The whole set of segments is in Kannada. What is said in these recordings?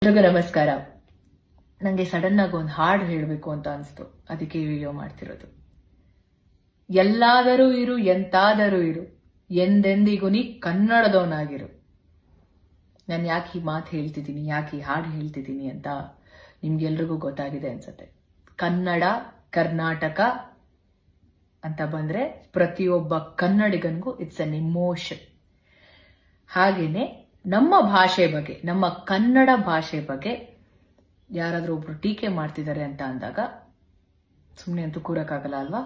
ಎಲ್ರಿಗೂ ನಮಸ್ಕಾರ. ನಂಗೆ ಸಡನ್ ಆಗಿ ಒಂದು ಹಾಡು ಹೇಳಬೇಕು ಅಂತ ಅನಿಸ್ತು, ಅದಕ್ಕೆ ವಿಡಿಯೋ ಮಾಡ್ತಿರೋದು. ಎಲ್ಲಾದರೂ ಇರು ಎಂತಾದರೂ ಇರು, ಎಂದೆಂದಿಗೂ ನೀ ಕನ್ನಡದವನಾಗಿರು. ನಾನು ಯಾಕೆ ಈ ಮಾತು ಹೇಳ್ತಿದ್ದೀನಿ, ಯಾಕೆ ಈ ಹಾಡು ಹೇಳ್ತಿದ್ದೀನಿ ಅಂತ ನಿಮ್ಗೆಲ್ರಿಗೂ ಗೊತ್ತಾಗಿದೆ ಅನ್ಸತ್ತೆ. ಕನ್ನಡ, ಕರ್ನಾಟಕ ಅಂತ ಬಂದ್ರೆ ಪ್ರತಿಯೊಬ್ಬ ಕನ್ನಡಿಗನಿಗೂ ಇಟ್ಸ್ ಅನ್ ಇಮೋಷನ್. ಹಾಗೇನೆ ನಮ್ಮ ಭಾಷೆ ಬಗ್ಗೆ, ನಮ್ಮ ಕನ್ನಡ ಭಾಷೆ ಬಗ್ಗೆ ಯಾರಾದ್ರೂ ಒಬ್ರು ಟೀಕೆ ಮಾಡ್ತಿದ್ದಾರೆ ಅಂತ ಅಂದಾಗ ಸುಮ್ಮನೆ ಅಂತೂ ಕೂರಕ್ಕಾಗಲ್ಲ ಅಲ್ವಾ.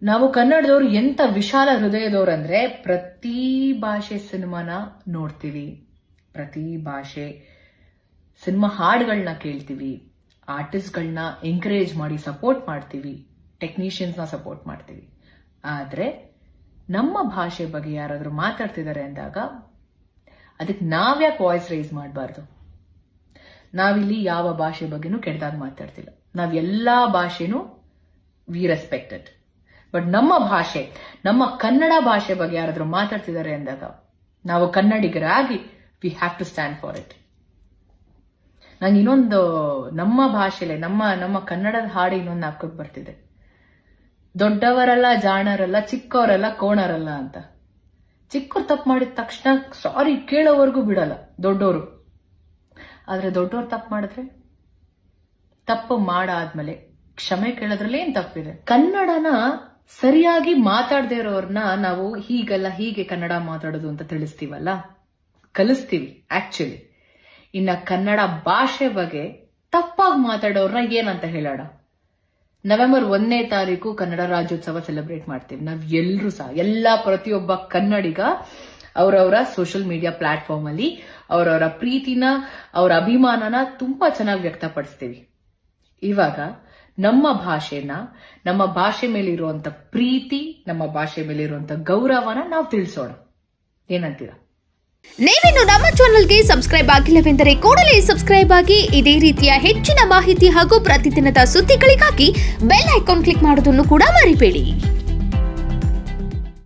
ನಾವು ಕನ್ನಡದವರು ಎಂತ ವಿಶಾಲ ಹೃದಯದವ್ರು ಅಂದ್ರೆ, ಪ್ರತಿ ಭಾಷೆ ಸಿನಿಮಾನ ನೋಡ್ತೀವಿ, ಪ್ರತಿ ಭಾಷೆ ಸಿನಿಮಾ ಹಾಡುಗಳನ್ನ ಕೇಳ್ತೀವಿ, ಆರ್ಟಿಸ್ಟ್ಗಳನ್ನ ಎಂಕರೇಜ್ ಮಾಡಿ ಸಪೋರ್ಟ್ ಮಾಡ್ತೀವಿ, ಟೆಕ್ನಿಷಿಯನ್ಸ್ನ ಸಪೋರ್ಟ್ ಮಾಡ್ತೀವಿ. ಆದ್ರೆ ನಮ್ಮ ಭಾಷೆ ಬಗ್ಗೆ ಯಾರಾದ್ರೂ ಮಾತಾಡ್ತಿದ್ದಾರೆ ಅಂದಾಗ ಅದಕ್ಕೆ ನಾವ್ಯಾಕೆ ವಾಯ್ಸ್ ರೈಸ್ ಮಾಡಬಾರ್ದು? ನಾವಿಲ್ಲಿ ಯಾವ ಭಾಷೆ ಬಗ್ಗೆನೂ ಕೆಟ್ಟದಾಗ ಮಾತಾಡ್ತಿಲ್ಲ. ನಾವೆಲ್ಲಾ ಭಾಷೆನೂ ವಿ ರೆಸ್ಪೆಕ್ಟೆಡ್. ಬಟ್ ನಮ್ಮ ಭಾಷೆ, ನಮ್ಮ ಕನ್ನಡ ಭಾಷೆ ಬಗ್ಗೆ ಯಾರಾದ್ರೂ ಮಾತಾಡ್ತಿದ್ದಾರೆ ಅಂದಾಗ ನಾವು ಕನ್ನಡಿಗರಾಗಿ we have to stand for it. ನಂಗೆ ಇನ್ನೊಂದು ನಮ್ಮ ಭಾಷೆಲೆ ನಮ್ಮ ಕನ್ನಡದ ಹಾಡು ಇನ್ನೊಂದು ನಾಲ್ಕಕ್ಕೆ ಬರ್ತಿದೆ. ದೊಡ್ಡವರಲ್ಲ ಜಾಣರಲ್ಲ, ಚಿಕ್ಕವರಲ್ಲ ಕೋಣರಲ್ಲ ಅಂತ. ಚಿಕ್ಕವ್ರು ತಪ್ಪು ಮಾಡಿದ ತಕ್ಷಣ ಸಾರಿ ಕೇಳೋವರೆಗೂ ಬಿಡಲ್ಲ ದೊಡ್ಡವರು. ಆದ್ರೆ ದೊಡ್ಡವ್ರು ತಪ್ಪು ಮಾಡಿದ್ರೆ, ತಪ್ಪು ಮಾಡಾದ್ಮೇಲೆ ಕ್ಷಮೆ ಕೇಳೋದ್ರಲ್ಲಿ ಏನ್ ತಪ್ಪಿದೆ? ಕನ್ನಡನ ಸರಿಯಾಗಿ ಮಾತಾಡದೇ ಇರೋರ್ನ ನಾವು ಹೀಗಲ್ಲ ಹೀಗೆ ಕನ್ನಡ ಮಾತಾಡೋದು ಅಂತ ತಿಳಿಸ್ತೀವಲ್ಲ, ಕಲಿಸ್ತೀವಿ ಆಕ್ಚುಲಿ. ಇನ್ನ ಕನ್ನಡ ಭಾಷೆ ಬಗ್ಗೆ ತಪ್ಪಾಗಿ ಮಾತಾಡೋರ್ನ ಏನಂತ ಹೇಳೋಣ? ನವೆಂಬರ್ 1ನೇ ತಾರೀಕು ಕನ್ನಡ ರಾಜ್ಯೋತ್ಸವ ಸೆಲೆಬ್ರೇಟ್ ಮಾಡ್ತೀವಿ. ನಾವ್ ಎಲ್ರೂ ಸಹ, ಪ್ರತಿಯೊಬ್ಬ ಕನ್ನಡಿಗ ಅವರವರ ಸೋಷಿಯಲ್ ಮೀಡಿಯಾ ಪ್ಲಾಟ್ಫಾರ್ಮ್ ಅಲ್ಲಿ ಅವರವರ ಪ್ರೀತಿನ, ಅವರ ಅಭಿಮಾನನ ತುಂಬಾ ಚೆನ್ನಾಗಿ ವ್ಯಕ್ತಪಡಿಸ್ತೀವಿ. ಇವಾಗ ನಮ್ಮ ಭಾಷೆನ, ನಮ್ಮ ಭಾಷೆ ಮೇಲಿರುವಂತ ಪ್ರೀತಿ, ನಮ್ಮ ಭಾಷೆ ಮೇಲಿರುವಂತ ಗೌರವನ ನಾವು ತಿಳಿಸೋಣ. ಏನಂತೀರಾ? ನೀವಿನ್ನು ನಮ್ಮ ಚಾನೆಲ್ಗೆ ಸಬ್ಸ್ಕ್ರೈಬ್ ಆಗಿಲ್ಲವೆಂದರೆ ಕೂಡಲೇ ಸಬ್ಸ್ಕ್ರೈಬ್ ಆಗಿ. ಇದೇ ರೀತಿಯ ಹೆಚ್ಚಿನ ಮಾಹಿತಿ ಹಾಗೂ ಪ್ರತಿದಿನದ ಸುದ್ದಿಗಳಿಗಾಗಿ ಬೆಲ್ ಐಕಾನ್ ಕ್ಲಿಕ್ ಮಾಡೋದನ್ನು ಕೂಡ ಮರಿಬೇಡಿ.